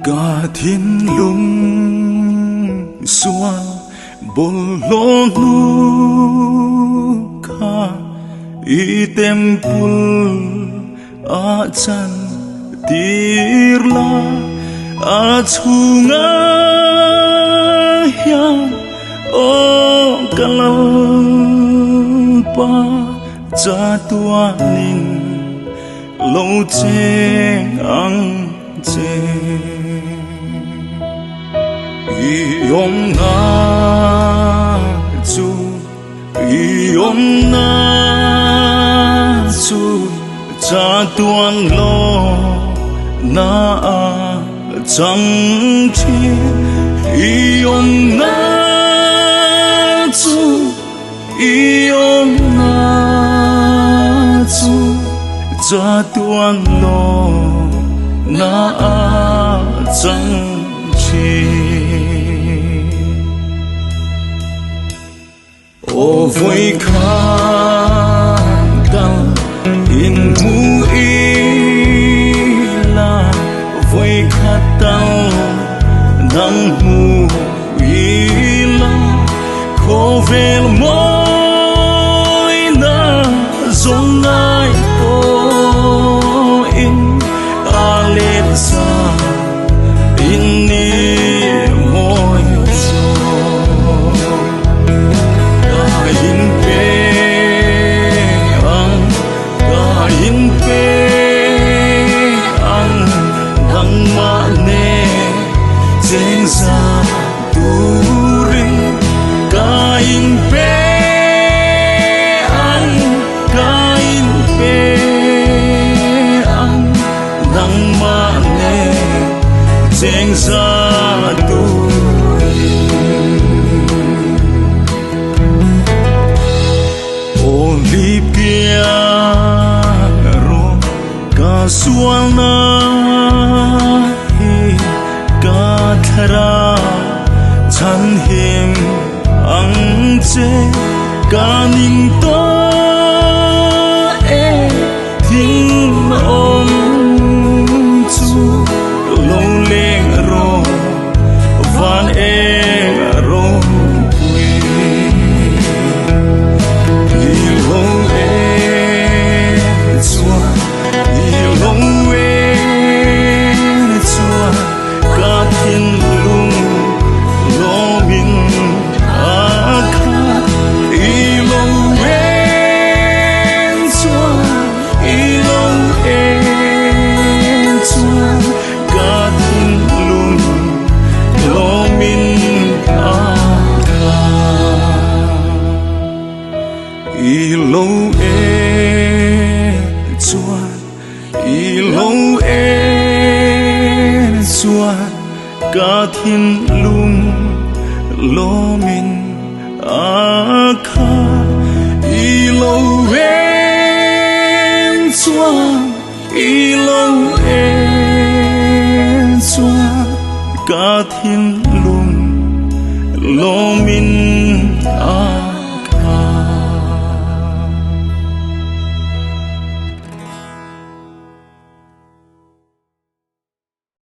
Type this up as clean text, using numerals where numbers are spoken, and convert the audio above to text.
cả thiên lung xua bồn lô nu kha i tempul a chan tirla a chunga ya o kalalpa cha tua nin lo cheng ang che yom na chu yom na chu cha tuan lo na a chang chi yom na chu yom na chu cha tuan lo na a chang chi o vui khan dang in mu i la vui khat tao dang mu i la kho vel moi na zong nai o in alet sa in ni moi so in pe ang dang ma ne cheng sa tu ring ka in pe ang dang ma ne cheng sa tu Olivia sual na hi ka thara chan him ang che ka ning to e thing om chu lo leng ro van e ro quy lo e chua cả thiên lung lo min a kha i lo en chua cả thiên lung lo min